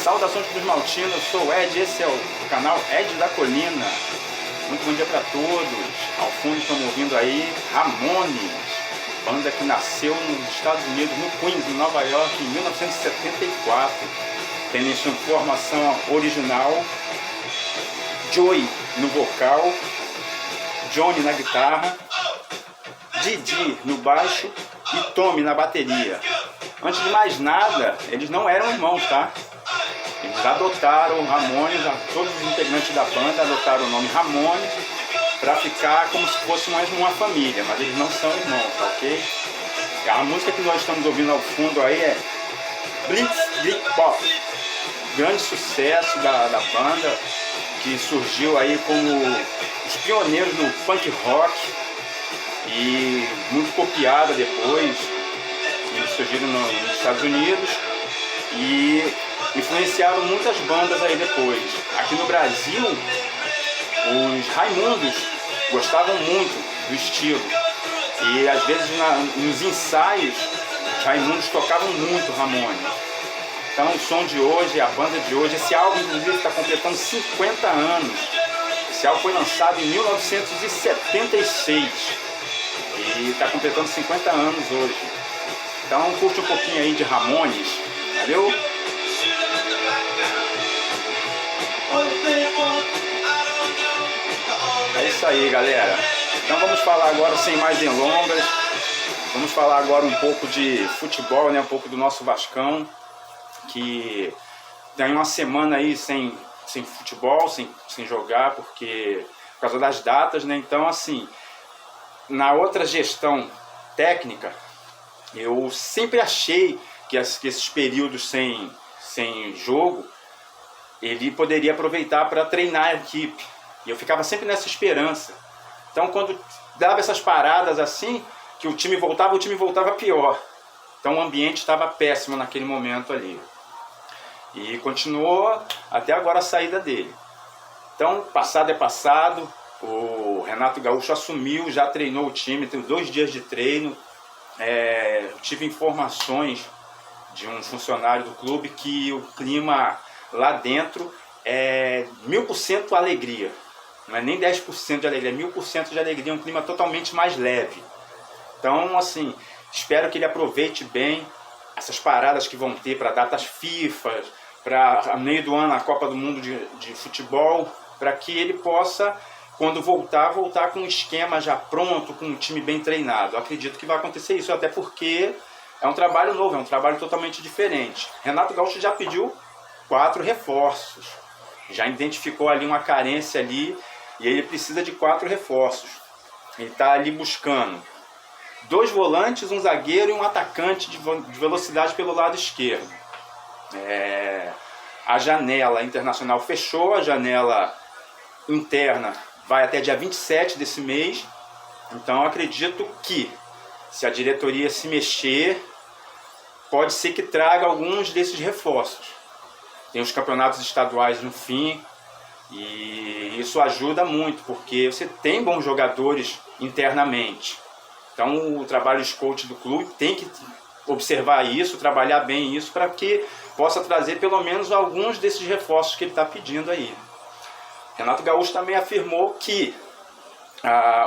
Saudações para os maltinos, eu sou o Ed, esse é o canal Ed da Colina. Muito bom dia para todos. Ao fundo estamos ouvindo aí Ramones, banda que nasceu nos Estados Unidos, no Queens, em Nova York, em 1974. Tem em sua formação original Joey no vocal, Johnny na guitarra, Didi no baixo e Tommy na bateria. Antes de mais nada, eles não eram irmãos, tá? Eles adotaram Ramones, todos os integrantes da banda adotaram o nome Ramones para ficar como se fosse mais uma família, mas eles não são irmãos, tá ok? A música que nós estamos ouvindo ao fundo aí é Blitzkrieg Bop, grande sucesso da banda, que surgiu aí como os pioneiros no punk rock e muito copiada depois. Eles surgiram nos Estados Unidos e influenciaram muitas bandas aí depois. Aqui no Brasil, os Raimundos gostavam muito do estilo e às vezes nos ensaios os Raimundos tocavam muito Ramones. Então o som de hoje, a banda de hoje, esse álbum inclusive está completando 50 anos. Esse álbum foi lançado em 1976 e está completando 50 anos hoje. Então curte um pouquinho aí de Ramones, valeu? É isso aí, galera. Então vamos falar agora, sem mais delongas, vamos falar agora um pouco de futebol, né? Um pouco do nosso Vascão, que tem uma semana aí sem futebol, sem jogar, por causa das datas, né? Então, assim, na outra gestão técnica, eu sempre achei que esses períodos sem jogo, ele poderia aproveitar para treinar a equipe. E eu ficava sempre nessa esperança. Então, quando dava essas paradas assim, que o time voltava pior. Então, o ambiente estava péssimo naquele momento ali. E continuou até agora a saída dele. Então, passado é passado. O Renato Gaúcho assumiu, já treinou o time, teve 2 dias de treino. Eu tive informações de um funcionário do clube que o clima lá dentro é 1000% alegria. Não é nem 10% de alegria, é 1000% de alegria, um clima totalmente mais leve. Então, assim, espero que ele aproveite bem essas paradas que vão ter para datas FIFA, para meio do ano a Copa do Mundo de futebol, para que ele possa, quando voltar com um esquema já pronto, com um time bem treinado. Eu acredito que vai acontecer isso, até porque é um trabalho novo, é um trabalho totalmente diferente. Renato Gaúcho já pediu 4 reforços, já identificou ali uma carência ali e ele precisa de 4 reforços. Ele está ali buscando 2 volantes, um zagueiro e um atacante de velocidade pelo lado esquerdo. A janela internacional fechou, a janela interna vai até dia 27 desse mês. Então eu acredito que, se a diretoria se mexer, pode ser que traga alguns desses reforços. Tem os campeonatos estaduais no fim e isso ajuda muito, porque você tem bons jogadores internamente. Então o trabalho scout do clube tem que observar isso, trabalhar bem isso, para que possa trazer pelo menos alguns desses reforços que ele está pedindo aí. Renato Gaúcho também afirmou que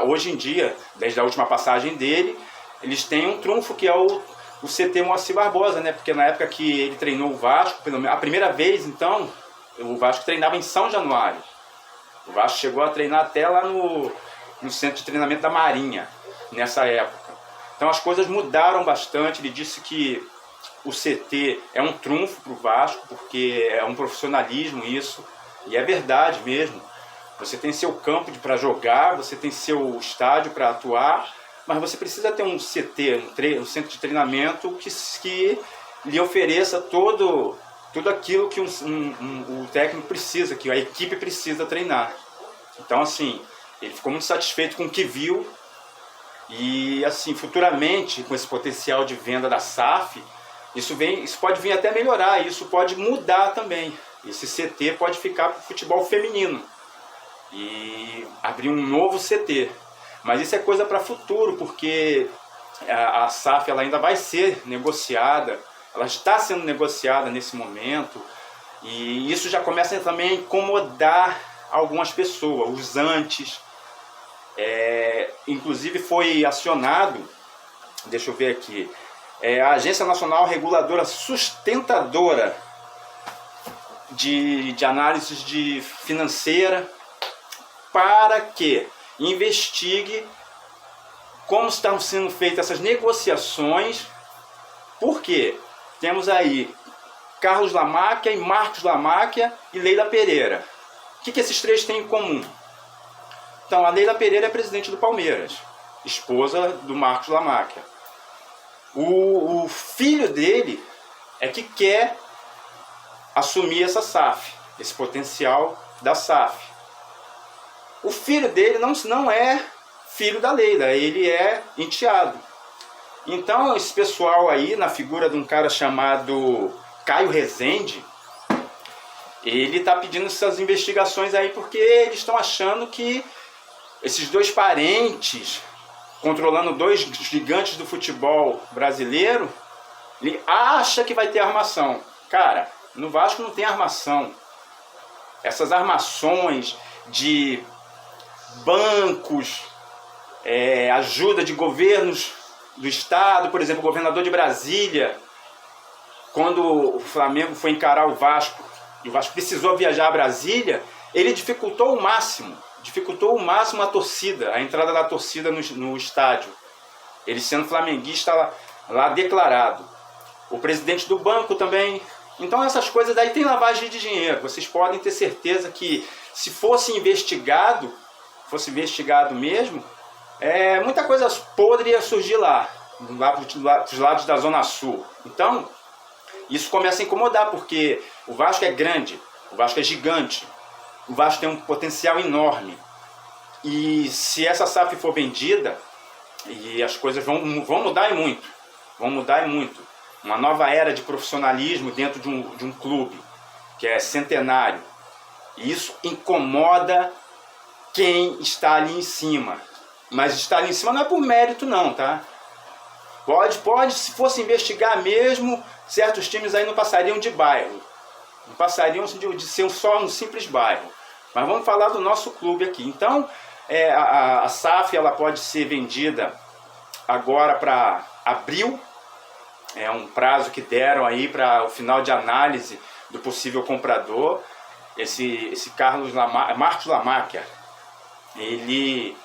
hoje em dia, desde a última passagem dele, eles têm um trunfo que é o CT Moacir Barbosa, né? Porque na época que ele treinou o Vasco, a primeira vez, então, o Vasco treinava em São Januário. O Vasco chegou a treinar até lá no centro de treinamento da Marinha, nessa época. Então as coisas mudaram bastante. Ele disse que o CT é um trunfo para o Vasco, porque é um profissionalismo isso, e é verdade mesmo. Você tem seu campo para jogar, você tem seu estádio para atuar, mas você precisa ter um CT, um centro de treinamento que lhe ofereça tudo aquilo que o técnico precisa, que a equipe precisa treinar. Então, assim, ele ficou muito satisfeito com o que viu e, assim, futuramente, com esse potencial de venda da SAF, isso pode vir até melhorar, isso pode mudar também. Esse CT pode ficar para o futebol feminino e abrir um novo CT. Mas isso é coisa para futuro, porque a SAF ela ainda vai ser negociada, ela está sendo negociada nesse momento. E isso já começa também a incomodar algumas pessoas, os antes. Inclusive foi acionado, deixa eu ver aqui, a Agência Nacional Reguladora Sustentadora de análise financeira, para que investigue como estão sendo feitas essas negociações, porque temos aí Carlos Lamáquia e Marcos Lamáquia e Leila Pereira. O que esses três têm em comum? Então, a Leila Pereira é presidente do Palmeiras, esposa do Marcos Lamáquia. O filho dele é que quer assumir essa SAF, esse potencial da SAF. O filho dele não é filho da Leila, ele é enteado. Então, esse pessoal aí, na figura de um cara chamado Caio Rezende, ele está pedindo essas investigações aí porque eles estão achando que esses dois parentes, controlando dois gigantes do futebol brasileiro, ele acha que vai ter armação. Cara, no Vasco não tem armação. Essas armações de bancos, ajuda de governos do estado, por exemplo, o governador de Brasília, quando o Flamengo foi encarar o Vasco, e o Vasco precisou viajar a Brasília, ele dificultou o máximo a torcida, a entrada da torcida no estádio. Ele sendo flamenguista lá declarado. O presidente do banco também. Então essas coisas daí tem lavagem de dinheiro. Vocês podem ter certeza que se fosse investigado mesmo, muita coisa podre ia surgir lá dos lados da Zona Sul. Então, isso começa a incomodar, porque o Vasco é grande, o Vasco é gigante, o Vasco tem um potencial enorme. E se essa SAF for vendida, e as coisas vão mudar e muito, uma nova era de profissionalismo dentro de um clube que é centenário. E isso incomoda quem está ali em cima. Mas estar ali em cima não é por mérito não, tá? Pode, se fosse investigar mesmo, certos times aí não passariam de bairro. Não passariam de ser só um simples bairro. Mas vamos falar do nosso clube aqui. Então, a SAF ela pode ser vendida agora para abril. É um prazo que deram aí para o final de análise do possível comprador. Esse Marcos Lamáquia, ele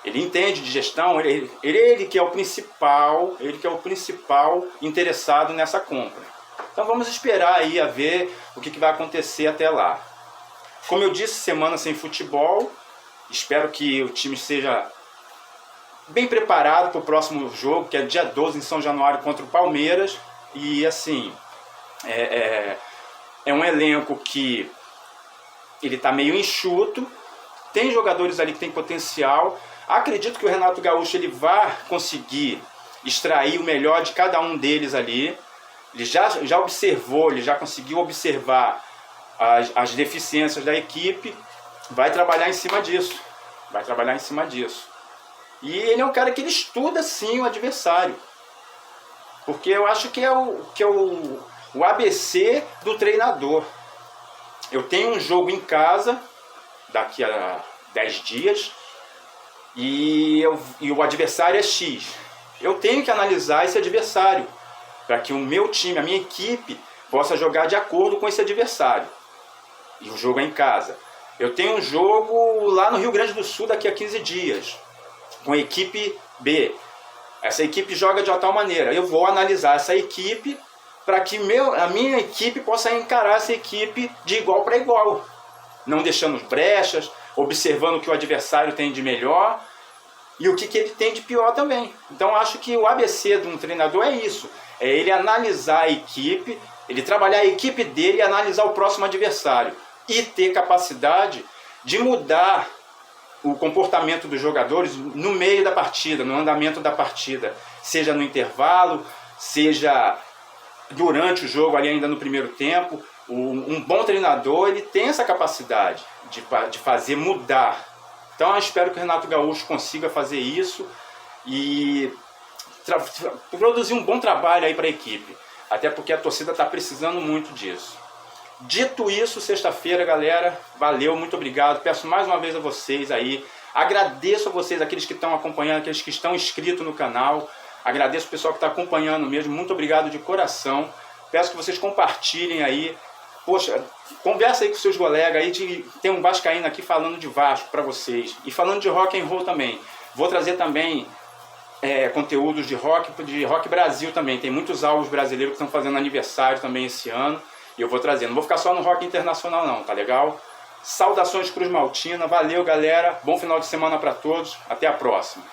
entende de gestão, ele que é o principal interessado nessa compra. Então vamos esperar aí a ver o que vai acontecer até lá. Como eu disse, semana sem futebol, espero que o time seja bem preparado para o próximo jogo, que é dia 12 em São Januário contra o Palmeiras. E assim, é um elenco que ele está meio enxuto, tem jogadores ali que tem potencial. Acredito que o Renato Gaúcho ele vai conseguir extrair o melhor de cada um deles ali. Ele já observou, ele já conseguiu observar as deficiências da equipe, vai trabalhar em cima disso. E ele é um cara que ele estuda sim o adversário. Porque eu acho que é o ABC do treinador. Eu tenho um jogo em casa daqui a 10 dias e o adversário é X. Eu tenho que analisar esse adversário para que o meu time, a minha equipe, possa jogar de acordo com esse adversário. E o jogo é em casa. Eu tenho um jogo lá no Rio Grande do Sul daqui a 15 dias, com a equipe B. Essa equipe joga de uma tal maneira. Eu vou analisar essa equipe para que a minha equipe possa encarar essa equipe de igual para igual. Não deixando brechas, observando o que o adversário tem de melhor e o que ele tem de pior também. Então acho que o ABC de um treinador é isso. É ele analisar a equipe, ele trabalhar a equipe dele e analisar o próximo adversário. E ter capacidade de mudar o comportamento dos jogadores no meio da partida, no andamento da partida. Seja no intervalo, seja durante o jogo, ali ainda no primeiro tempo. Um bom treinador ele tem essa capacidade de fazer mudar. Então eu espero que o Renato Gaúcho consiga fazer isso e produzir um bom trabalho aí para a equipe. Até porque a torcida está precisando muito disso. Dito isso, sexta-feira, galera, valeu, muito obrigado. Peço mais uma vez a vocês aí, agradeço a vocês, aqueles que estão acompanhando, aqueles que estão inscritos no canal. Agradeço o pessoal que está acompanhando mesmo, muito obrigado de coração. Peço que vocês compartilhem aí. Poxa, conversa aí com seus colegas aí, tem um vascaíno aqui falando de Vasco para vocês. E falando de rock and roll também. Vou trazer também conteúdos de rock Brasil também. Tem muitos álbuns brasileiros que estão fazendo aniversário também esse ano. E eu vou trazer. Não vou ficar só no rock internacional não, tá legal? Saudações Cruz Maltina. Valeu, galera. Bom final de semana para todos. Até a próxima.